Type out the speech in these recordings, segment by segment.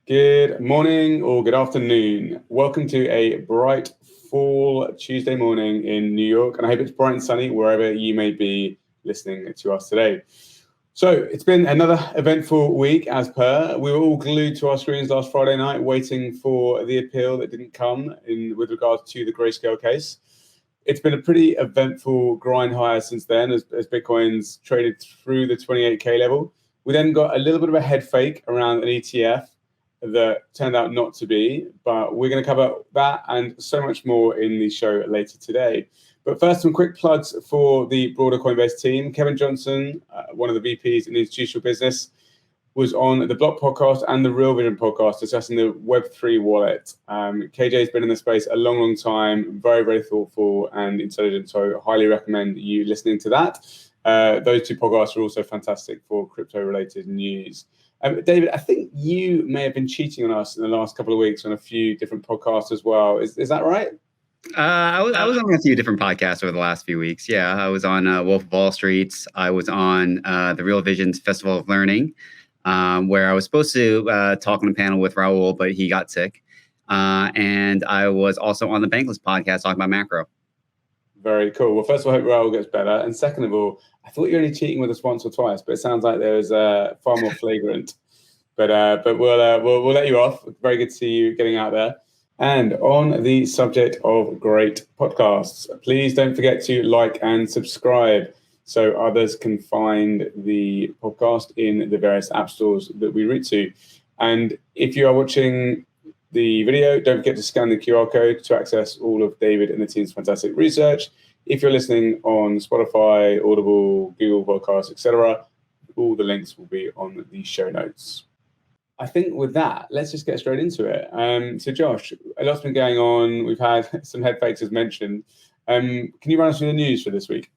Good morning or good afternoon. Welcome to a bright fall Tuesday morning in New York, and I hope it's bright and sunny wherever you may be listening to us today. So it's been another eventful week as per. We were all glued to our screens last Friday night waiting for the appeal that didn't come with regards to the Grayscale case. It's been a pretty eventful grind higher since then as Bitcoin's traded through the 28K level. We then got a little bit of a head fake around an ETF that turned out not to be, but we're going to cover that and so much more in the show later today. But first, some quick plugs for the broader Coinbase team. Kevin Johnson, one of the VPs in the institutional business, was on the Block podcast and the Real Vision podcast discussing the Web3 wallet. KJ's been in the space a long, long time, very, very thoughtful and intelligent, so highly recommend you listening to that. Those two podcasts are also fantastic for crypto-related news. David, I think you may have been cheating on us in the last couple of weeks on a few different podcasts as well. Is that right? I was on a few different podcasts over the last few weeks. Yeah, I was on Wolf of Wall Street. I was on the Real Visions Festival of Learning, where I was supposed to talk on a panel with Raul, but he got sick. And I was also on the Bankless podcast talking about macro. Very cool. Well, first of all, I hope Raul gets better. And second of all, I thought you were only cheating with us once or twice, but it sounds like there was far more flagrant. But we'll let you off. Very good to see you getting out there. And on the subject of great podcasts, please don't forget to like and subscribe so others can find the podcast in the various app stores that we route to. And if you are watching the video, don't forget to scan the QR code to access all of David and the team's fantastic research. If you're listening on Spotify, Audible, Google Podcasts, etc., all the links will be on the show notes. I think with that, let's just get straight into it. So Josh, a lot's been going on. We've had some head fakes as mentioned. Can you run us through the news for this week?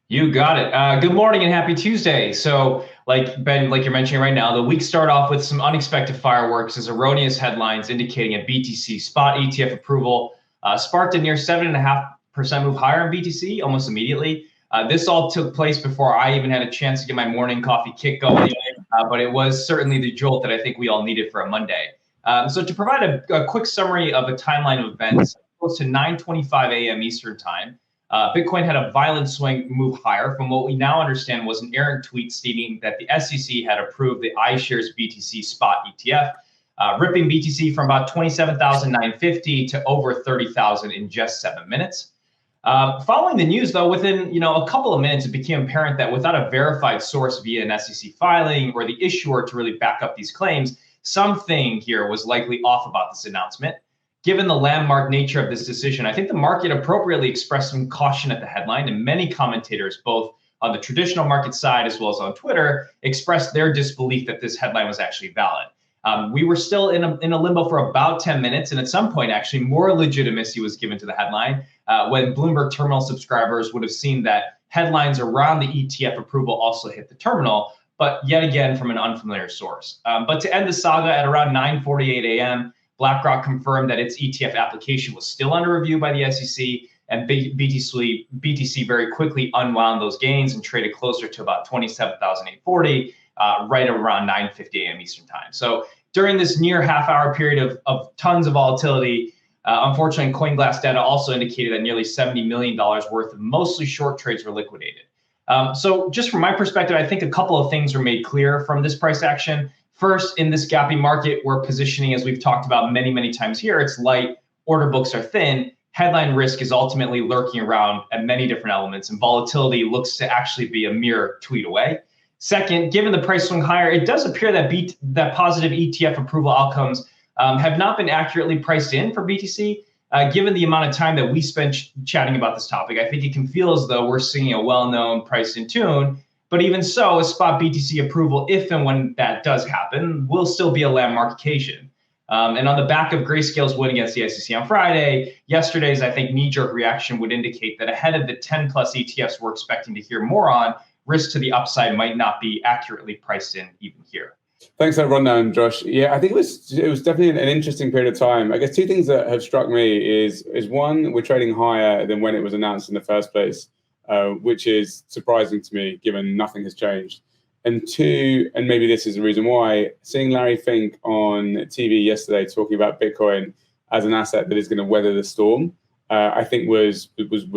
You got it. Good morning and happy Tuesday. So like Ben, like you're mentioning right now, the week started off with some unexpected fireworks as erroneous headlines indicating a BTC spot ETF approval sparked a near 7.5% move higher in BTC almost immediately. This all took place before I even had a chance to get my morning coffee kick going, but it was certainly the jolt that I think we all needed for a Monday. So to provide a quick summary of a timeline of events, close to 9:25 a.m. Eastern time, Bitcoin had a violent swing move higher from what we now understand was an errant tweet stating that the SEC had approved the iShares BTC spot ETF, ripping BTC from about 27,950 to over 30,000 in just 7 minutes. Following the news, though, within a couple of minutes, it became apparent that without a verified source via an SEC filing or the issuer to really back up these claims, something here was likely off about this announcement. Given the landmark nature of this decision, I think the market appropriately expressed some caution at the headline, and many commentators, both on the traditional market side as well as on Twitter, expressed their disbelief that this headline was actually valid. We were still in a limbo for about 10 minutes, and at some point, actually, more legitimacy was given to the headline when Bloomberg terminal subscribers would have seen that headlines around the ETF approval also hit the terminal, but yet again from an unfamiliar source. But to end the saga at around 9:48 a.m., BlackRock confirmed that its ETF application was still under review by the SEC, and BTC very quickly unwound those gains and traded closer to about 27,840 right around 9:50 a.m. Eastern time. So during this near half-hour period of tons of volatility, unfortunately, CoinGlass data also indicated that nearly $70 million worth of mostly short trades were liquidated. So just from my perspective, I think a couple of things are made clear from this price action. First, in this gappy market, we're positioning, as we've talked about many, many times here, it's light, order books are thin, headline risk is ultimately lurking around at many different elements, and volatility looks to actually be a mere tweet away. Second, given the price swing higher, it does appear that positive ETF approval outcomes have not been accurately priced in for BTC. Given the amount of time that we spent chatting about this topic, I think it can feel as though we're seeing a well-known price in tune. But even so, a spot BTC approval, if and when that does happen, will still be a landmark occasion. And on the back of Grayscale's win against the SEC on Friday, yesterday's, I think, knee-jerk reaction would indicate that ahead of the 10-plus ETFs we're expecting to hear more on, risk to the upside might not be accurately priced in even here. Thanks for that rundown, Josh. Yeah, I think it was definitely an interesting period of time. I guess two things that have struck me is one, we're trading higher than when it was announced in the first place, which is surprising to me, given nothing has changed. And two, and maybe this is the reason why, seeing Larry Fink on TV yesterday talking about Bitcoin as an asset that is going to weather the storm, I think was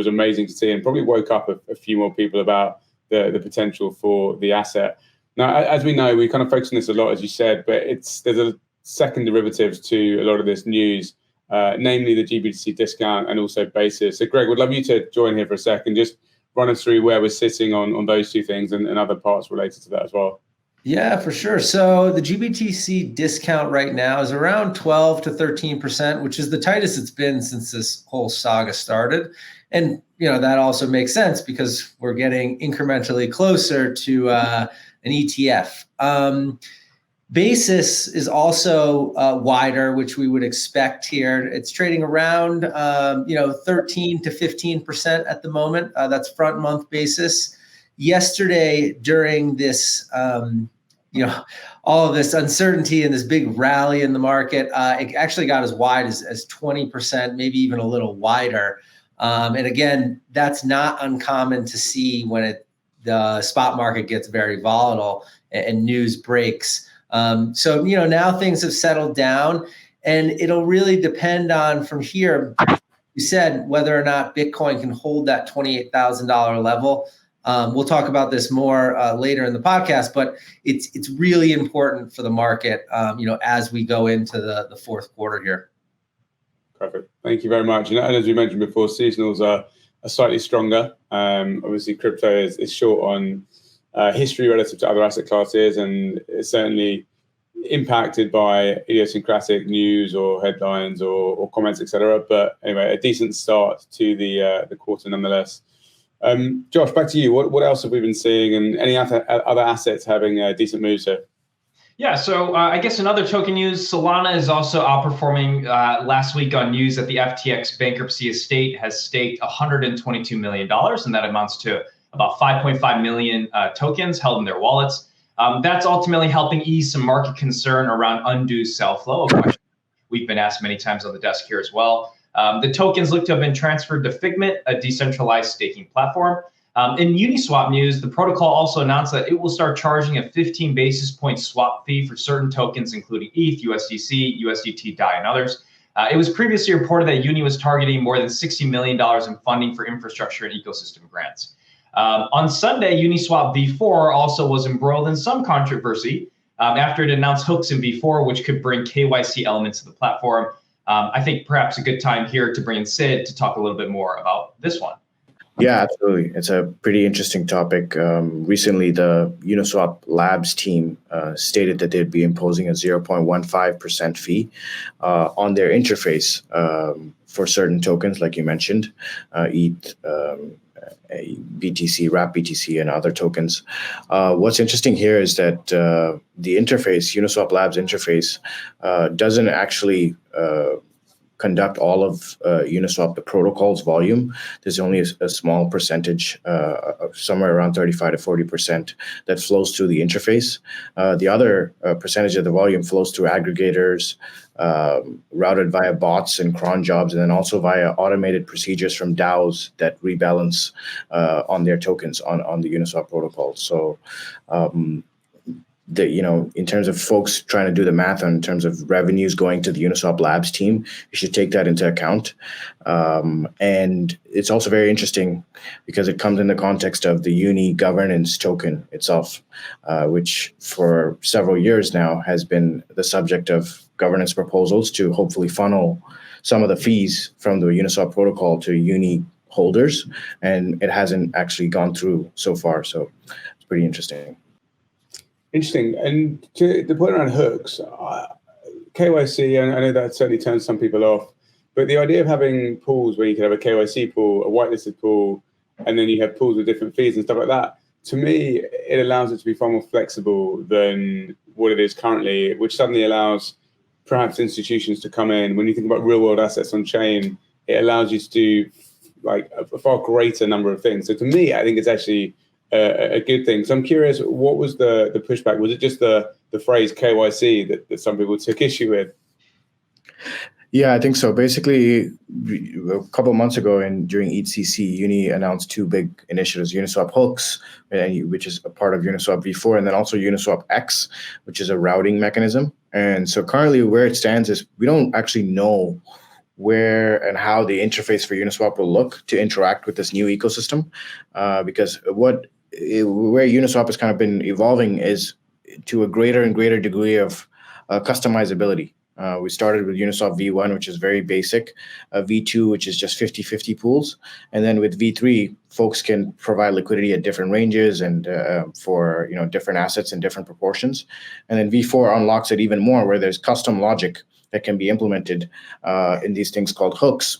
amazing to see, and probably woke up a few more people about the potential for the asset. Now, as we know, we kind of focus on this a lot, as you said, but there's a second derivative to a lot of this news, namely the GBTC discount and also basis. So, Greg, would love you to join here for a second, just run us through where we're sitting on those two things and other parts related to that as well. Yeah, for sure. So the GBTC discount right now is around 12 to 13%, which is the tightest it's been since this whole saga started. And, that also makes sense because we're getting incrementally closer to an ETF. Basis is also wider, which we would expect here. It's trading around, 13 to 15% at the moment. That's front month basis. Yesterday, during this, all of this uncertainty and this big rally in the market, it actually got as wide as 20%, maybe even a little wider. And again, that's not uncommon to see when the spot market gets very volatile and news breaks. So now things have settled down, and it'll really depend on from here, you said, whether or not Bitcoin can hold that $28,000 level. We'll talk about this more later in the podcast, but it's really important for the market, as we go into the fourth quarter here. Perfect. Thank you very much. And as you mentioned before, seasonals are slightly stronger. Obviously, crypto is short on history relative to other asset classes, and it's certainly impacted by idiosyncratic news or headlines or comments, etc. But anyway, a decent start to the quarter nonetheless. Josh, back to you. What else have we been seeing, and any other assets having decent moves here? Yeah, so I guess another token news, Solana is also outperforming last week on news that the FTX bankruptcy estate has staked $122 million, and that amounts to about 5.5 million tokens held in their wallets. That's ultimately helping ease some market concern around undue sell flow, a question we've been asked many times on the desk here as well. The tokens look to have been transferred to Figment, a decentralized staking platform. In Uniswap news, the protocol also announced that it will start charging a 15 basis point swap fee for certain tokens, including ETH, USDC, USDT, DAI, and others. It was previously reported that Uni was targeting more than $60 million in funding for infrastructure and ecosystem grants. On Sunday, Uniswap V4 also was embroiled in some controversy after it announced hooks in V4, which could bring KYC elements to the platform. I think perhaps a good time here to bring in Sid to talk a little bit more about this one. Yeah, absolutely. It's a pretty interesting topic. Recently, the Uniswap Labs team stated that they'd be imposing a 0.15% fee on their interface for certain tokens, like you mentioned, ETH, BTC, Wrap BTC, and other tokens. What's interesting here is that the interface, Uniswap Labs interface, doesn't actually conduct all of Uniswap, the protocol's volume. There's only a small percentage, somewhere around 35 to 40%, that flows through the interface. The other percentage of the volume flows through aggregators, routed via bots and cron jobs, and then also via automated procedures from DAOs that rebalance on their tokens on the Uniswap protocol. So in terms of folks trying to do the math in terms of revenues going to the Uniswap Labs team, you should take that into account. And it's also very interesting because it comes in the context of the Uni governance token itself, which for several years now has been the subject of governance proposals to hopefully funnel some of the fees from the Uniswap protocol to Uni holders. And it hasn't actually gone through so far. So it's pretty interesting. Interesting. And to the point around hooks, KYC, and I know that certainly turns some people off, but the idea of having pools where you can have a KYC pool, a whitelisted pool, and then you have pools with different fees and stuff like that, to me, it allows it to be far more flexible than what it is currently, which suddenly allows perhaps institutions to come in. When you think about real world assets on chain, it allows you to do like a far greater number of things. So to me, I think it's actually a good thing. So I'm curious, what was the pushback? Was it just the phrase KYC that some people took issue with? Yeah, I think so. Basically, a couple of months ago during ETC, Uni announced two big initiatives, Uniswap Hooks, which is a part of Uniswap V4, and then also Uniswap X, which is a routing mechanism. And so currently where it stands is we don't actually know where and how the interface for Uniswap will look to interact with this new ecosystem, because where Uniswap has kind of been evolving is to a greater and greater degree of customizability. We started with Uniswap V1, which is very basic, V2, which is just 50-50 pools. And then with V3, folks can provide liquidity at different ranges and for different assets in different proportions. And then V4 unlocks it even more, where there's custom logic that can be implemented in these things called hooks,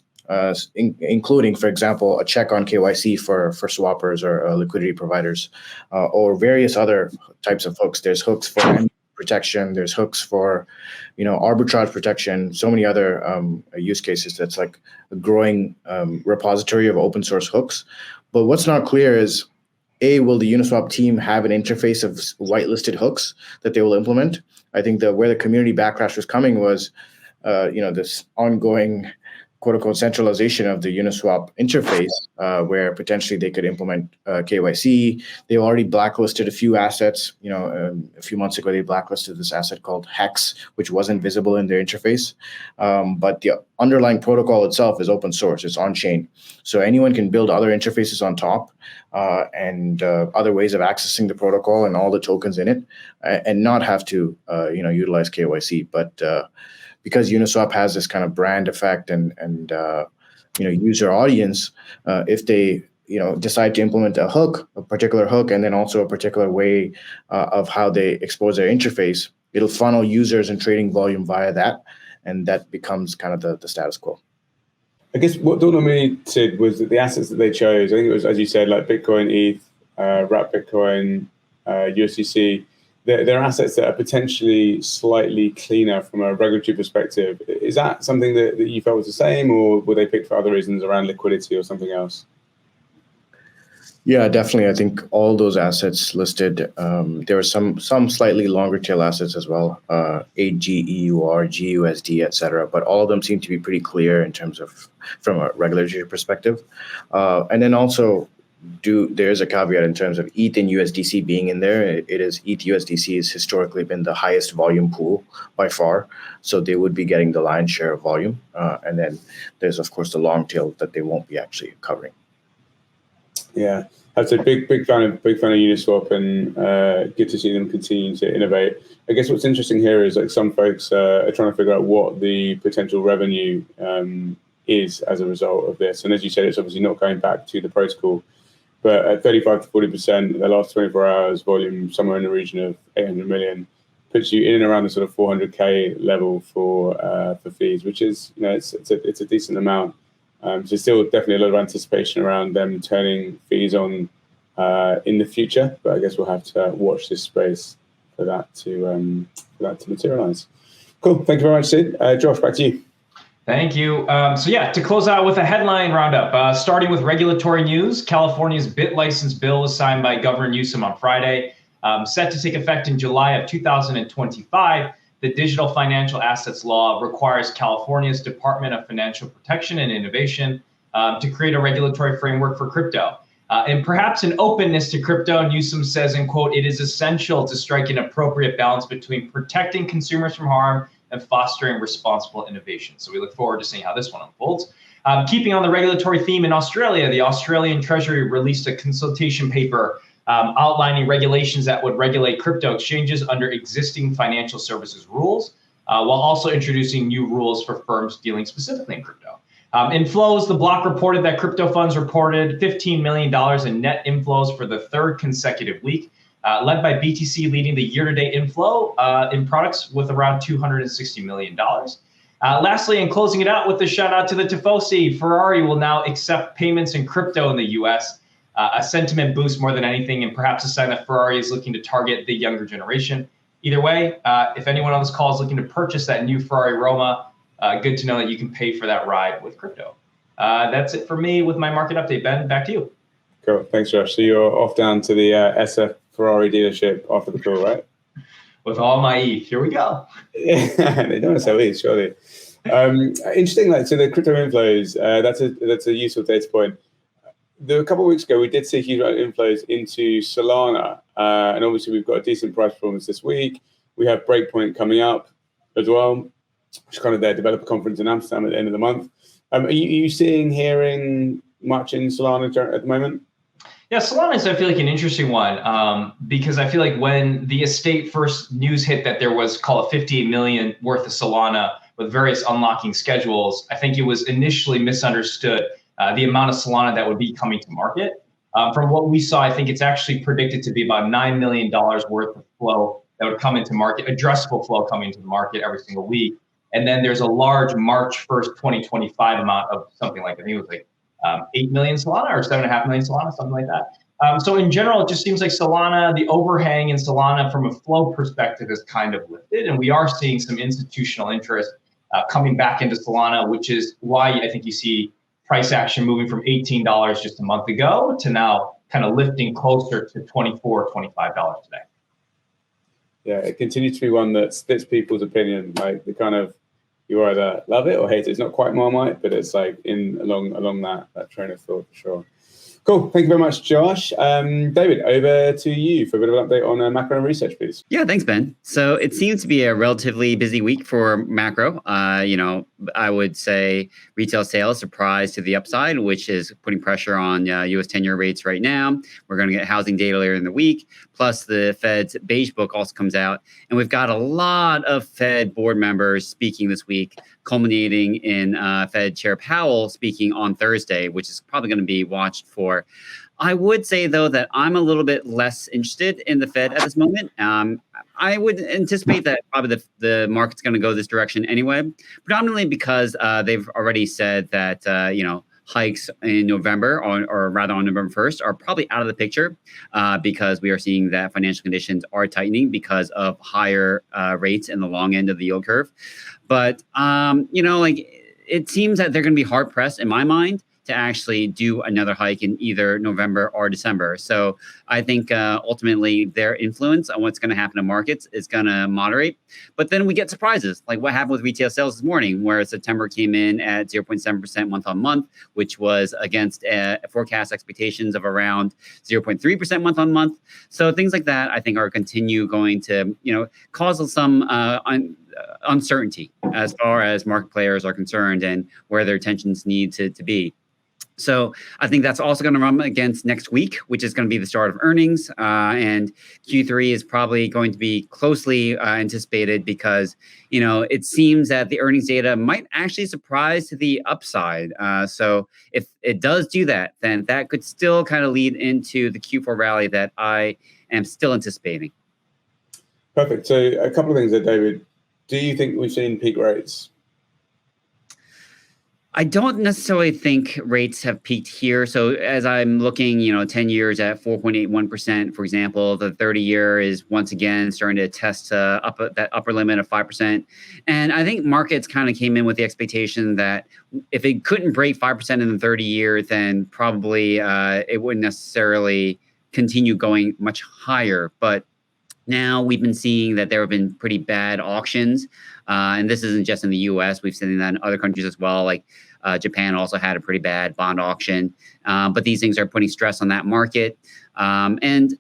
including, for example, a check on KYC for swappers or liquidity providers, or various other types of hooks. There's hooks for protection. There's hooks for, arbitrage protection. So many other use cases. That's like a growing repository of open source hooks. But what's not clear is, will the Uniswap team have an interface of whitelisted hooks that they will implement? I think where the community backlash was coming was, this ongoing quote unquote centralization of the Uniswap interface, where potentially they could implement KYC. They already blacklisted a few assets. A few months ago, they blacklisted this asset called Hex, which wasn't visible in their interface. But the underlying protocol itself is open source. It's on chain. So anyone can build other interfaces on top and other ways of accessing the protocol and all the tokens in it, and not have to, utilize KYC. But because Uniswap has this kind of brand effect and user audience, if they decide to implement a particular hook, and then also a particular way of how they expose their interface, it'll funnel users and trading volume via that, and that becomes kind of the status quo. I guess what dawned on me, Sid, was that the assets that they chose, I think it was, as you said, like Bitcoin, ETH, wrap Bitcoin, USDC. They're assets that are potentially slightly cleaner from a regulatory perspective. Is that something that you felt was the same, or were they picked for other reasons around liquidity or something else? Yeah, definitely. I think all those assets listed, there were some slightly longer tail assets as well, 8G, EUR, GUSD, et cetera. But all of them seem to be pretty clear in terms of from a regulatory perspective. And then also, there's a caveat in terms of ETH and USDC being in there. It is ETH USDC has historically been the highest volume pool by far, so they would be getting the lion's share of volume. And then there's of course the long tail that they won't be actually covering. Yeah, I'd say big fan of Uniswap, and good to see them continue to innovate. I guess what's interesting here is like some folks are trying to figure out what the potential revenue is as a result of this. And as you said, it's obviously not going back to the protocol. But at 35 to 40%, the last 24 hours volume, somewhere in the region of 800 million, puts you in and around the sort of 400K level for fees, which is, it's a decent amount. So still definitely a lot of anticipation around them turning fees on in the future. But I guess we'll have to watch this space for that to materialize. Cool. Thank you very much, Sid. Josh, back to you. Thank you. To close out with a headline roundup, starting with regulatory news, California's BIT license bill was signed by Governor Newsom on Friday, set to take effect in July of 2025. The Digital Financial Assets Law requires California's Department of Financial Protection and Innovation to create a regulatory framework for crypto. And perhaps an openness to crypto, Newsom says, in quote, "It is essential to strike an appropriate balance between protecting consumers from harm and fostering responsible innovation." So we look forward to seeing how this one unfolds. Keeping on the regulatory theme in Australia, the Australian Treasury released a consultation paper outlining regulations that would regulate crypto exchanges under existing financial services rules, while also introducing new rules for firms dealing specifically in crypto. In flows, the block reported that crypto funds reported $15 million in net inflows for the third consecutive week, led by BTC leading the year-to-date inflow in products with around $260 million. Lastly, and closing it out with a shout out to the Tifosi, Ferrari will now accept payments in crypto in the US, a sentiment boost more than anything, and perhaps a sign that Ferrari is looking to target the younger generation. Either way, if anyone on this call is looking to purchase that new Ferrari Roma, good to know that you can pay for that ride with crypto. That's it for me with my market update. Ben, back to you. Cool. Thanks, Josh. So you're off down to the SF Ferrari dealership after the call, right? With all my ETH. Here we go. They don't sell ETH, surely. Interesting. So the crypto inflows, that's a useful data point. A couple of weeks ago, we did see huge inflows into Solana, and obviously we've got a decent price performance this week. We have Breakpoint coming up as well, which is kind of their developer conference in Amsterdam at the end of the month. Are you hearing much in Solana at the moment? Yeah, Solana is, I feel like, an interesting one because I feel like when the estate first news hit that there was, call it 58 million worth of Solana with various unlocking schedules, I think it was initially misunderstood the amount of Solana that would be coming to market. From what we saw, I think it's actually predicted to be about $9 million worth of flow that would come into market, addressable flow coming into the market every single week. And then there's a large March 1st, 2025 amount of something like, I think it was like 8 million Solana or 7.5 million Solana, something like that. So in general, it just seems like Solana, the overhang in Solana from a flow perspective is kind of lifted. And we are seeing some institutional interest coming back into Solana, which is why I think you see price action moving from $18 just a month ago to now kind of lifting closer to $24, $25 today. Yeah, it continues to be one that splits people's opinion. Like the kind of, you either love it or hate it. It's not quite Marmite, but it's like along that train of thought for sure. Cool. Thank you very much, Josh. David, over to you for a bit of an update on macro and research, please. Yeah, thanks, Ben. So it seems to be a relatively busy week for macro. I would say retail sales surprised to the upside, which is putting pressure on U.S. 10-year rates right now. We're going to get housing data later in the week. Plus, the Fed's beige book also comes out. And we've got a lot of Fed board members speaking this week, culminating in Fed Chair Powell speaking on Thursday, which is probably going to be watched for. I would say, though, that I'm a little bit less interested in the Fed at this moment. I would anticipate that probably the market's going to go this direction anyway, predominantly because they've already said that, hikes in November or rather on November 1st are probably out of the picture because we are seeing that financial conditions are tightening because of higher rates in the long end of the yield curve. But, it seems that they're going to be hard pressed in my mind to actually do another hike in either November or December. So I think ultimately their influence on what's going to happen to markets is going to moderate. But then we get surprises, like what happened with retail sales this morning, where September came in at 0.7% month on month, which was against forecast expectations of around 0.3% month on month. So things like that, I think, are going to cause some uncertainty as far as market players are concerned and where their attentions need to be. So I think that's also going to run against next week, which is going to be the start of earnings. And Q3 is probably going to be closely anticipated because, it seems that the earnings data might actually surprise to the upside. So if it does do that, then that could still kind of lead into the Q4 rally that I am still anticipating. Perfect. So a couple of things there, David. Do you think we've seen peak rates? I don't necessarily think rates have peaked here. So as I'm looking, 10 years at 4.81%, for example, the 30-year is once again starting to test that upper limit of 5%. And I think markets kind of came in with the expectation that if it couldn't break 5% in the 30-year, then probably it wouldn't necessarily continue going much higher. But now we've been seeing that there have been pretty bad auctions. And this isn't just in the U.S. We've seen that in other countries as well. Like Japan also had a pretty bad bond auction. But these things are putting stress on that market. And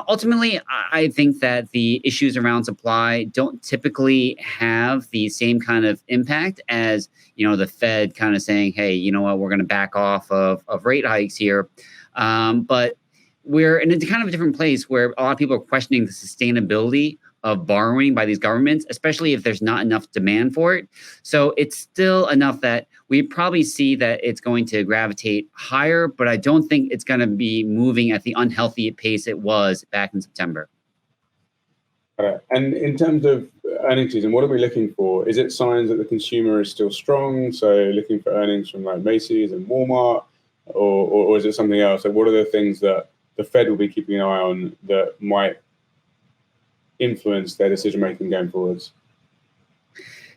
ultimately, I think that the issues around supply don't typically have the same kind of impact as, the Fed kind of saying, hey, you know what, we're going to back off of rate hikes here. But we're in a kind of a different place where a lot of people are questioning the sustainability of borrowing by these governments, especially if there's not enough demand for it. So it's still enough that we probably see that it's going to gravitate higher, but I don't think it's going to be moving at the unhealthy pace it was back in September. And in terms of earnings season, what are we looking for? Is it signs that the consumer is still strong? So looking for earnings from like Macy's and Walmart, or is it something else? Like what are the things that the Fed will be keeping an eye on that might influence their decision-making going forwards?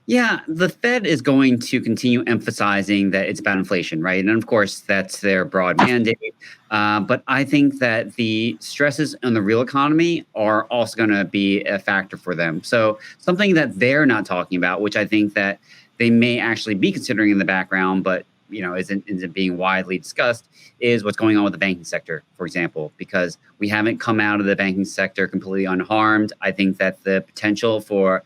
Yeah, the Fed is going to continue emphasizing that it's about inflation, right? And of course, that's their broad mandate. But I think that the stresses on the real economy are also going to be a factor for them. So something that they're not talking about, which I think that they may actually be considering in the background, but isn't being widely discussed, is what's going on with the banking sector, for example, because we haven't come out of the banking sector completely unharmed. I think that the potential for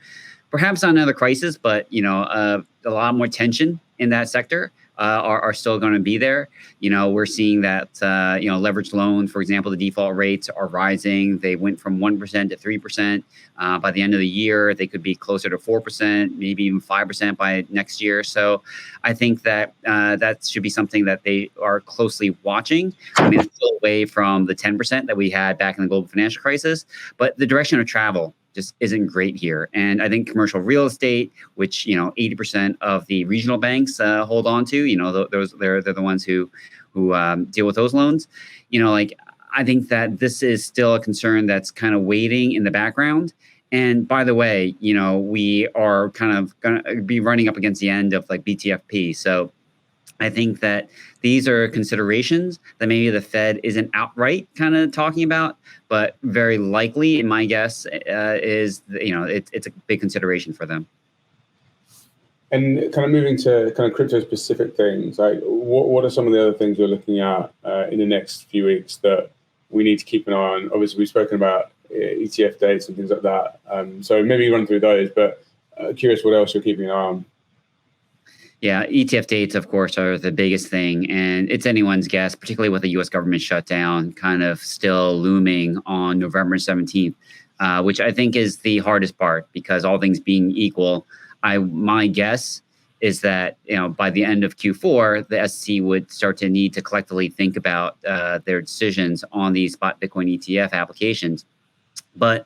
perhaps not another crisis, but a lot more tension in that sector are still going to be there. We're seeing that leveraged loans, for example, the default rates are rising. They went from 1% to 3%. By the end of the year, they could be closer to 4%, maybe even 5% by next year. So I think that that should be something that they are closely watching. I mean, it's still away from the 10% that we had back in the global financial crisis, but the direction of travel just isn't great here. And I think commercial real estate, which 80% of the regional banks hold on to, they're the ones who deal with those loans. I think that this is still a concern that's kind of waiting in the background. And by the way, we are kind of going to be running up against the end of like BTFP. So I think that these are considerations that maybe the Fed isn't outright kind of talking about, but very likely, my guess is, it's a big consideration for them. And kind of moving to kind of crypto specific things, like what are some of the other things you're looking at in the next few weeks that we need to keep an eye on? Obviously, we've spoken about ETF dates and things like that. So maybe run through those, but curious what else you're keeping an eye on. Yeah, ETF dates, of course, are the biggest thing. And it's anyone's guess, particularly with the U.S. government shutdown kind of still looming on November 17th, which I think is the hardest part, because all things being equal, my guess is that by the end of Q4, the SEC would start to need to collectively think about their decisions on these spot Bitcoin ETF applications. But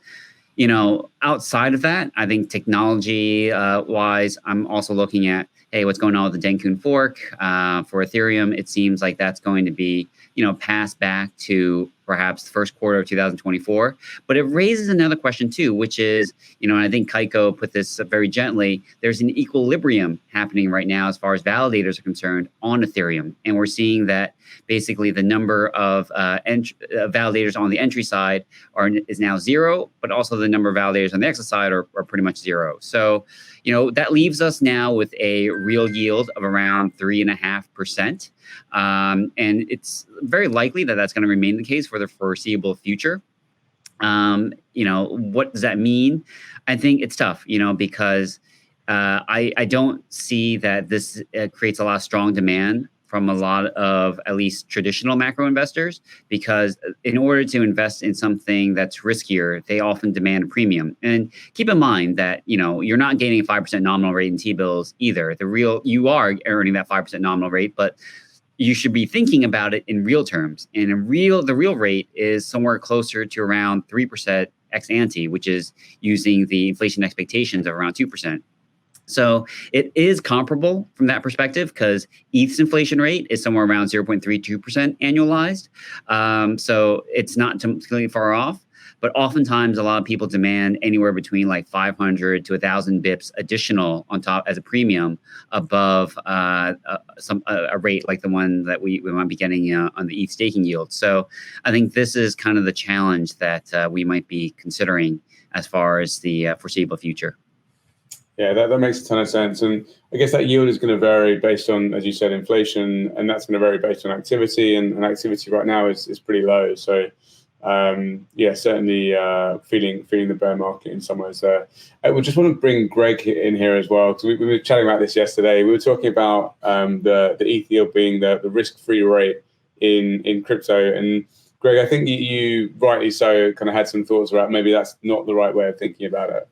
outside of that, I think technology wise, I'm also looking at, hey, what's going on with the Denkun fork for Ethereum? It seems like that's going to be, passed back to perhaps the first quarter of 2024. But it raises another question too, which is, and I think Kaiko put this very gently, there's an equilibrium happening right now as far as validators are concerned on Ethereum. And we're seeing that basically the number of validators on the entry side is now 0, but also the number of validators on the exit side are pretty much 0. So, that leaves us now with a real yield of around 3.5%. And it's very likely that that's going to remain the case for the foreseeable future. What does that mean? I think it's tough, because I don't see that this creates a lot of strong demand from a lot of at least traditional macro investors, because in order to invest in something that's riskier, they often demand a premium. And keep in mind that, you're not gaining a 5% nominal rate in T-bills either. You are earning that 5% nominal rate, but you should be thinking about it in real terms. And the real rate is somewhere closer to around 3% ex ante, which is using the inflation expectations of around 2%. So it is comparable from that perspective, because ETH's inflation rate is somewhere around 0.32% annualized. So it's not completely far off. But oftentimes, a lot of people demand anywhere between like 500 to 1,000 bips additional on top as a premium above a rate like the one that we might be getting on the ETH staking yield. So I think this is kind of the challenge that we might be considering as far as the foreseeable future. Yeah, that makes a ton of sense. And I guess that yield is going to vary based on, as you said, inflation, and that's going to vary based on activity. And activity right now is pretty low. So certainly feeling the bear market in some ways there. We just want to bring Greg in here as well, because we were chatting about this yesterday. We were talking about the ETH yield being the risk-free rate in crypto. And Greg, I think you rightly so kind of had some thoughts about maybe that's not the right way of thinking about it.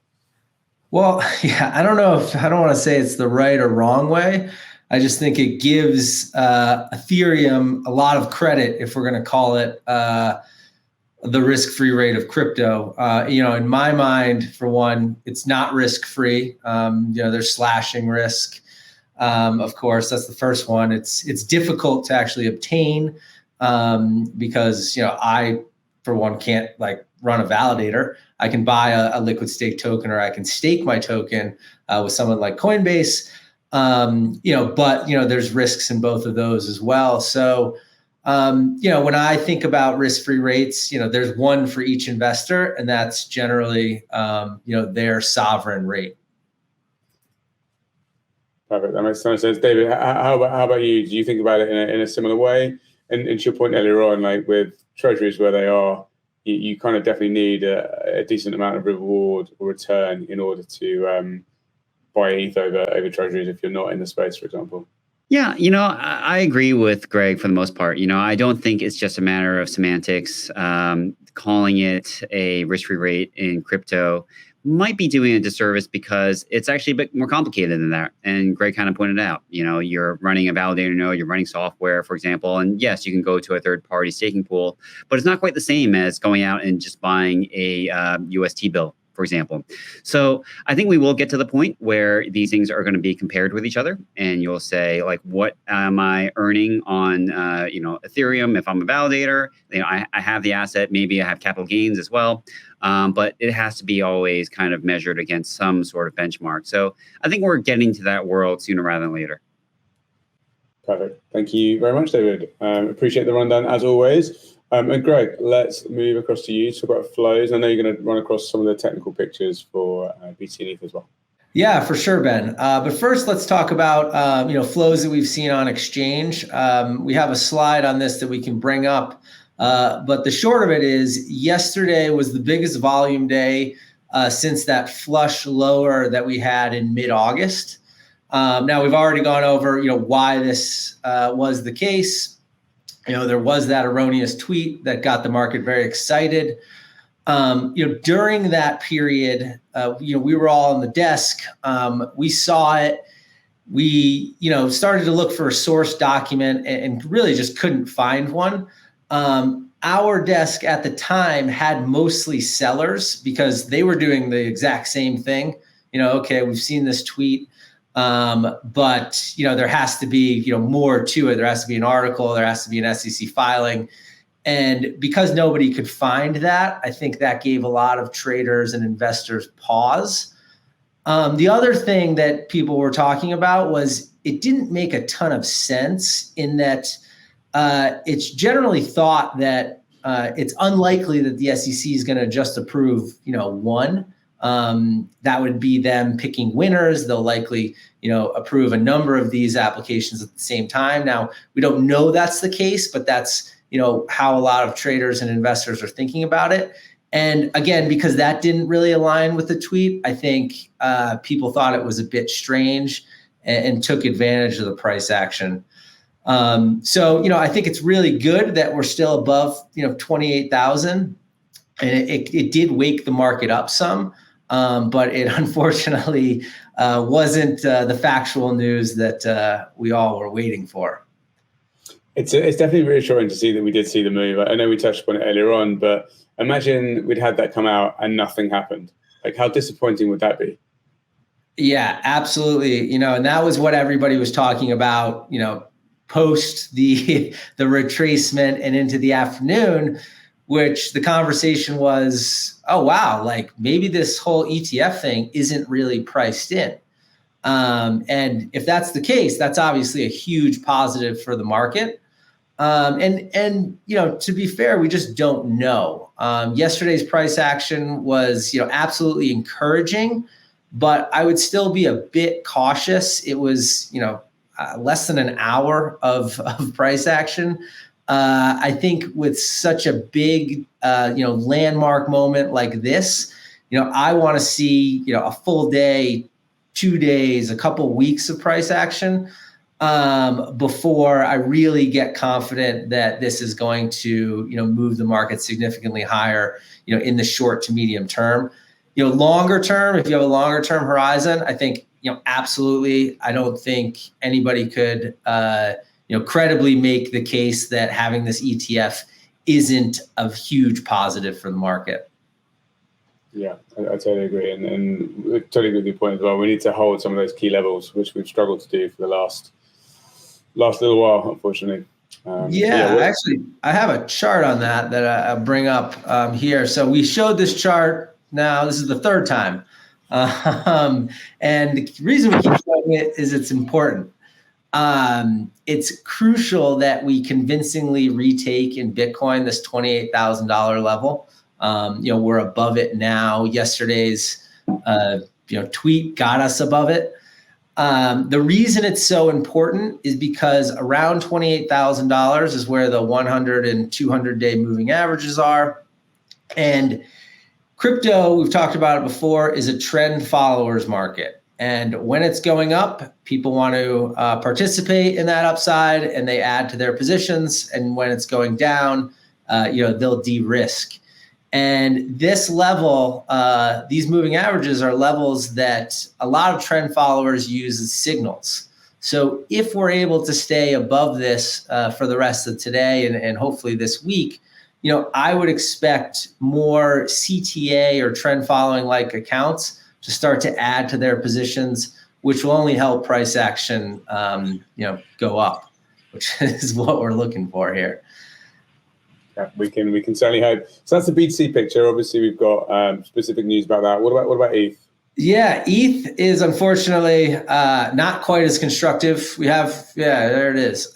Well, yeah, I don't want to say it's the right or wrong way. I just think it gives Ethereum a lot of credit, if we're going to call it the risk-free rate of crypto. In my mind, for one, it's not risk-free. There's slashing risk. Of course, that's the first one. It's difficult to actually obtain because I, for one, can't run a validator. I can buy a liquid stake token, or I can stake my token with someone like Coinbase. But there's risks in both of those as well. So when I think about risk-free rates, there's one for each investor, and that's generally their sovereign rate. Perfect. That makes sense. David, how about you? Do you think about it in a similar way? And to your point earlier on, like with treasuries where they are, you kind of definitely need a decent amount of reward or return in order to buy ETH over treasuries if you're not in the space, for example. Yeah, I agree with Greg for the most part. I don't think it's just a matter of semantics. Calling it a risk-free rate in crypto might be doing a disservice because it's actually a bit more complicated than that. And Greg kind of pointed out, you're running a validator node, you're running software, for example, and yes, you can go to a third-party staking pool, but it's not quite the same as going out and just buying a UST bill, for example. So I think we will get to the point where these things are going to be compared with each other, and you'll say, like, what am I earning on, Ethereum if I'm a validator? I have the asset, maybe I have capital gains as well, but it has to be always kind of measured against some sort of benchmark. So I think we're getting to that world sooner rather than later. Perfect. Thank you very much, David. Appreciate the rundown as always. And Greg, let's move across to you to talk about flows. I know you're going to run across some of the technical pictures for BTC and ETH as well. Yeah, for sure, Ben. But first, let's talk about flows that we've seen on exchange. We have a slide on this that we can bring up. But the short of it is, yesterday was the biggest volume day since that flush lower that we had in mid-August. Now, we've already gone over why this was the case. There was that erroneous tweet that got the market very excited. During that period, we were all on the desk. We saw it. We, started to look for a source document and really just couldn't find one. Our desk at the time had mostly sellers because they were doing the exact same thing. Okay, we've seen this tweet. But there has to be more to it. There has to be an article, there has to be an SEC filing. And because nobody could find that, I think that gave a lot of traders and investors pause. The other thing that people were talking about was it didn't make a ton of sense in that it's generally thought that it's unlikely that the SEC is going to just approve one. That would be them picking winners. They'll likely, approve a number of these applications at the same time. Now, we don't know that's the case, but that's, how a lot of traders and investors are thinking about it. And again, because that didn't really align with the tweet, I think people thought it was a bit strange and took advantage of the price action. So, I think it's really good that we're still above, 28,000, and it did wake the market up some. But it unfortunately wasn't the factual news that we all were waiting for. It's definitely reassuring to see that we did see the move. I know we touched upon it earlier on, but imagine we'd had that come out and nothing happened. Like, how disappointing would that be? Yeah, absolutely. And that was what everybody was talking about, post the retracement and into the afternoon, which the conversation was, oh, wow, like maybe this whole ETF thing isn't really priced in. And if that's the case, that's obviously a huge positive for the market. And to be fair, we just don't know. Yesterday's price action was, absolutely encouraging, but I would still be a bit cautious. It was, less than an hour of price action. I think with such a big, landmark moment like this, I want to see, a full day, 2 days, a couple weeks of price action before I really get confident that this is going to, move the market significantly higher, in the short to medium term. Longer term, if you have a longer term horizon, I think, absolutely. I don't think anybody could, credibly make the case that having this ETF isn't a huge positive for the market. Yeah, I totally agree. And totally agree with your point as well. We need to hold some of those key levels, which we've struggled to do for the last little while, unfortunately. Actually, I have a chart on that I bring up here. So we showed this chart now. This is the third time. And the reason we keep showing it is it's important. It's crucial that we convincingly retake in Bitcoin this $28,000 level. We're above it now. Yesterday's tweet got us above it. The reason it's so important is because around $28,000 is where the 100 and 200-day moving averages are. And crypto, we've talked about it before, is a trend followers market. And when it's going up, people want to participate in that upside and they add to their positions. And when it's going down, they'll de-risk. And this level, these moving averages are levels that a lot of trend followers use as signals. So if we're able to stay above this for the rest of today and hopefully this week, I would expect more CTA or trend following like accounts to start to add to their positions, which will only help price action, go up, which is what we're looking for here. Yeah, we can certainly hope. So that's the BTC picture. Obviously, we've got specific news about that. What about ETH? Yeah, ETH is unfortunately not quite as constructive. There it is.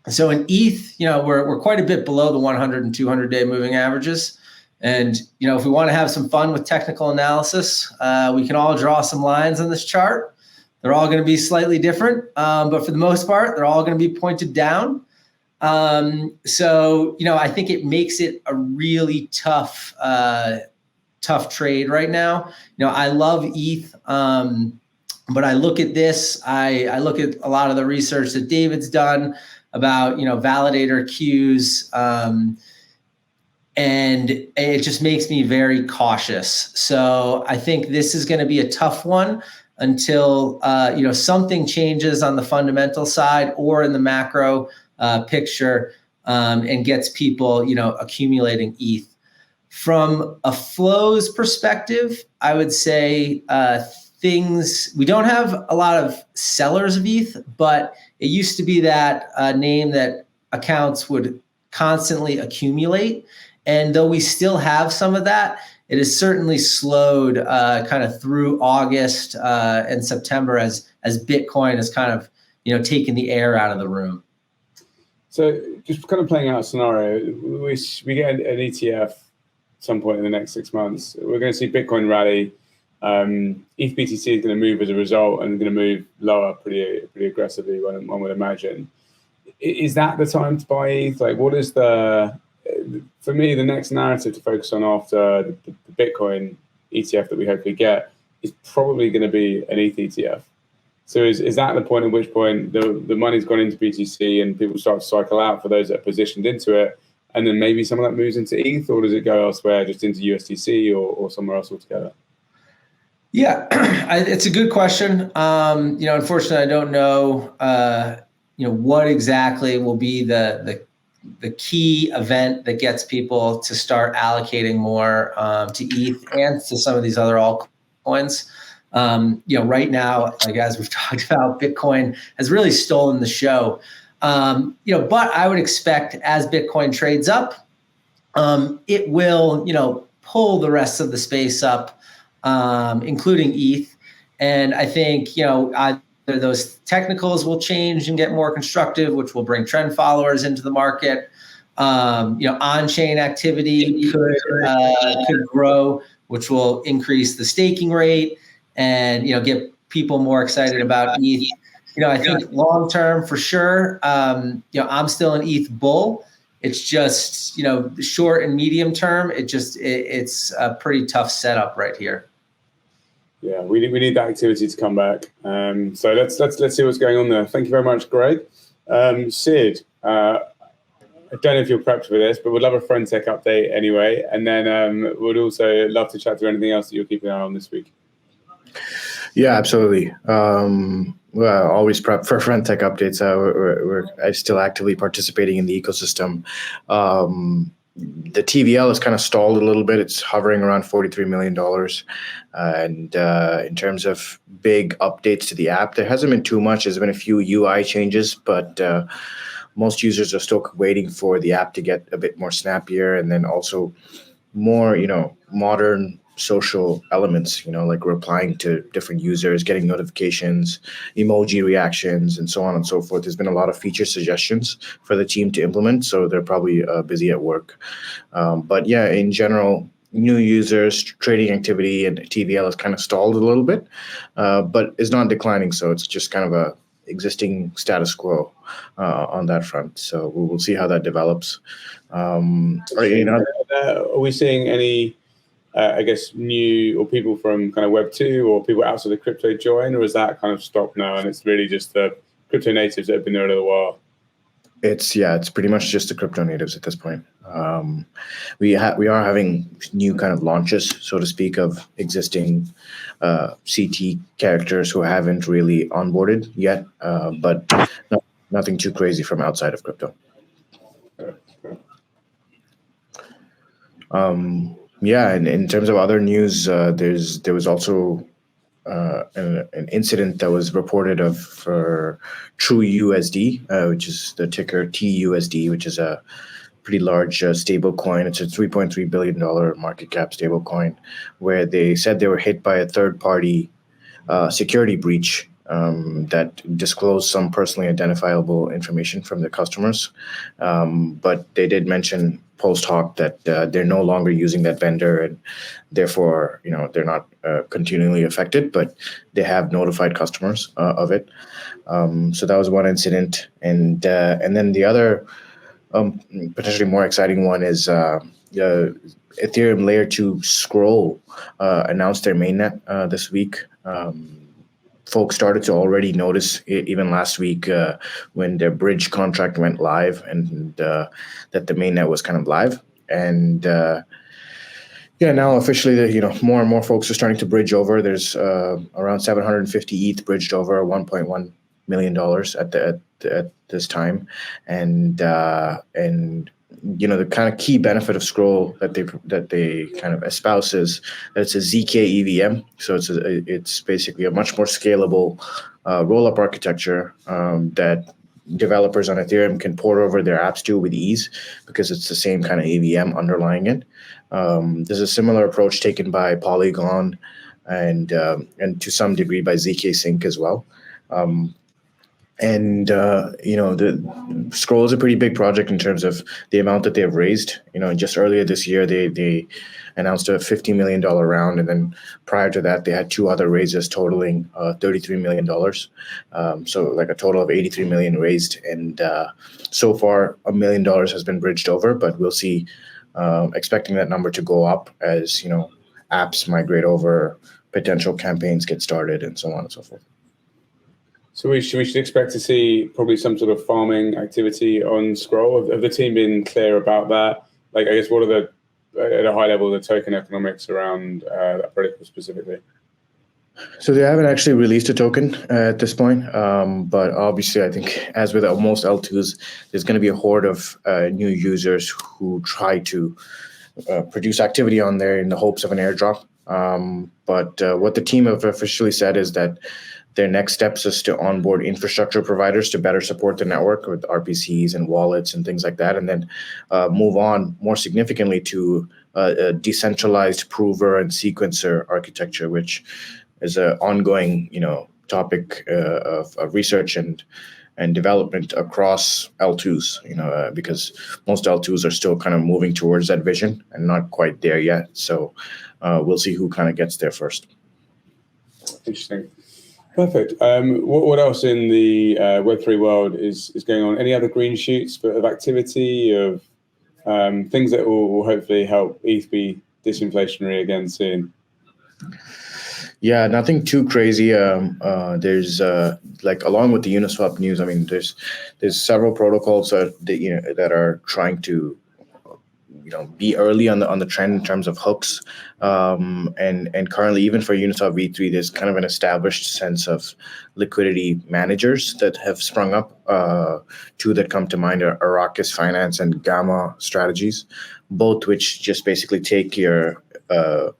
So in ETH, we're quite a bit below the 100 and 200-day moving averages. And, if we want to have some fun with technical analysis, we can all draw some lines on this chart. They're all going to be slightly different, but for the most part, they're all going to be pointed down. So, I think it makes it a really tough trade right now. I love ETH, but I look at this, I look at a lot of the research that David's done about, validator queues, and it just makes me very cautious. So I think this is going to be a tough one until, something changes on the fundamental side or in the macro picture and gets people, accumulating ETH. From a flows perspective, I would say we don't have a lot of sellers of ETH, but it used to be that name that accounts would constantly accumulate. And though we still have some of that, it has certainly slowed kind of through August and September as Bitcoin has kind of, taken the air out of the room. So just kind of playing out a scenario, we get an ETF at some point in the next 6 months. We're going to see Bitcoin rally. ETH BTC is going to move as a result and going to move lower pretty aggressively, one would imagine. Is that the time to buy ETH? Like, what is for me, the next narrative to focus on after the Bitcoin ETF that we hopefully get is probably going to be an ETH ETF. So is that the point at which point the money's gone into BTC and people start to cycle out for those that are positioned into it, and then maybe some of that moves into ETH, or does it go elsewhere, just into USDC or somewhere else altogether? Yeah, it's a good question. Unfortunately, I don't know, what exactly will be the key event that gets people to start allocating more to ETH and to some of these other altcoins. Right now, like as we've talked about, Bitcoin has really stolen the show. But I would expect as Bitcoin trades up, it will, pull the rest of the space up, including ETH. And I think, either those technicals will change and get more constructive, which will bring trend followers into the market. On-chain activity could grow, which will increase the staking rate and, get people more excited about ETH. I think long-term for sure, I'm still an ETH bull. It's just, short and medium term, it's a pretty tough setup right here. Yeah, we need that activity to come back. So let's see what's going on there. Thank you very much, Greg. Sid, I don't know if you're prepped for this, but we'd love a friend.tech update anyway. And then we'd also love to chat through anything else that you're keeping an eye on this week. Yeah, absolutely. Well, always prep for friend.tech updates. I'm still actively participating in the ecosystem. The TVL has kind of stalled a little bit. It's hovering around $43 million. And in terms of big updates to the app, there hasn't been too much. There's been a few UI changes, but most users are still waiting for the app to get a bit more snappier, and then also more, modern social elements, like replying to different users, getting notifications, emoji reactions, and so on and so forth. There's been a lot of feature suggestions for the team to implement, so they're probably busy at work. But yeah, in general, new users, trading activity, and TVL has kind of stalled a little bit, but is not declining. So it's just kind of a existing status quo on that front. So we will see how that develops. Are we seeing any, I guess, new or people from kind of Web 2 or people outside of crypto join, or is that kind of stopped now and it's really just the crypto natives that have been there a little while? It's pretty much just the crypto natives at this point. We are having new kind of launches, so to speak, of existing CT characters who haven't really onboarded yet, but nothing too crazy from outside of crypto. Yeah, and in terms of other news, there was also an incident that was reported of for TrueUSD, which is the ticker TUSD, which is a pretty large stable coin. It's a $3.3 billion market cap stable coin, where they said they were hit by a third-party security breach that disclosed some personally identifiable information from their customers. But they did mention post hoc that they're no longer using that vendor, and therefore, they're not continually affected, but they have notified customers of it. So that was one incident, and then the other potentially more exciting one is Ethereum Layer 2 Scroll announced their mainnet this week. Folks started to already notice even last week when their bridge contract went live, and that the mainnet was kind of live. And now officially, more and more folks are starting to bridge over. There's around 750 ETH bridged over, $1.1 million at this time, and the kind of key benefit of Scroll that they kind of espouse is that it's a ZK EVM. So it's basically a much more scalable roll-up architecture that developers on Ethereum can port over their apps to with ease, because it's the same kind of EVM underlying it. There's a similar approach taken by Polygon and to some degree by ZK Sync as well. The Scroll is a pretty big project in terms of the amount that they have raised. Just earlier this year, they announced a $50 million round, and then prior to that, they had two other raises totaling $33 million. So like a total of $83 million raised, and so far $1 million has been bridged over. But we'll see, expecting that number to go up as apps migrate over, potential campaigns get started, and so on and so forth. So we should expect to see probably some sort of farming activity on Scroll. Have the team been clear about that? Like, I guess, what are at a high level, the token economics around that protocol specifically? So they haven't actually released a token at this point, but obviously I think, as with most L2s, there's going to be a horde of new users who try to produce activity on there in the hopes of an airdrop. But what the team have officially said is that their next steps is to onboard infrastructure providers to better support the network with RPCs and wallets and things like that, and then move on more significantly to a decentralized prover and sequencer architecture, which is an ongoing, topic of research and development across L2s. Because most L2s are still kind of moving towards that vision and not quite there yet. So we'll see who kind of gets there first. Interesting. Perfect. What else in the Web3 world is going on? Any other green shoots of activity, of things that will hopefully help ETH be disinflationary again soon? Yeah, nothing too crazy. There's along with the Uniswap news, I mean, there's several protocols that are trying to be early on the trend in terms of hooks, and currently, even for Uniswap v3, there's kind of an established sense of liquidity managers that have sprung up. Two that come to mind are Arrakis Finance and Gamma Strategies, both which just basically take your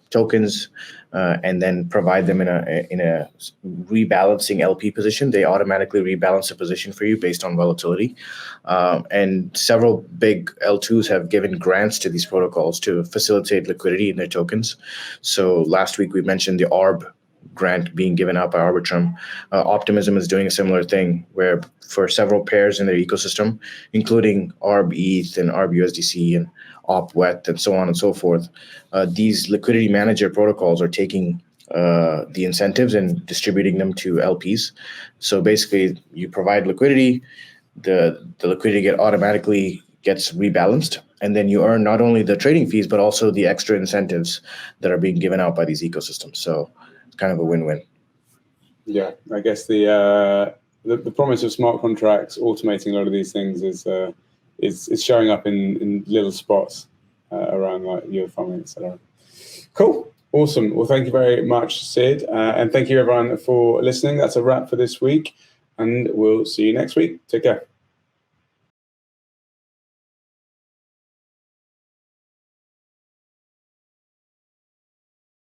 tokens and then provide them in a rebalancing LP position. They automatically rebalance the position for you based on volatility. And several big L2s have given grants to these protocols to facilitate liquidity in their tokens. So last week we mentioned the ARB grant being given out by Arbitrum. Optimism is doing a similar thing, where for several pairs in their ecosystem, including ARB ETH and ARB USDC and op-wet, and so on and so forth. These liquidity manager protocols are taking the incentives and distributing them to LPs. So basically, you provide liquidity, the liquidity automatically gets rebalanced, and then you earn not only the trading fees, but also the extra incentives that are being given out by these ecosystems. So it's kind of a win-win. Yeah, I guess the promise of smart contracts automating a lot of these things is showing up in little spots around like yield farming, etc. Cool. Awesome. Well, thank you very much, Sid. And thank you, everyone, for listening. That's a wrap for this week. And we'll see you next week. Take care.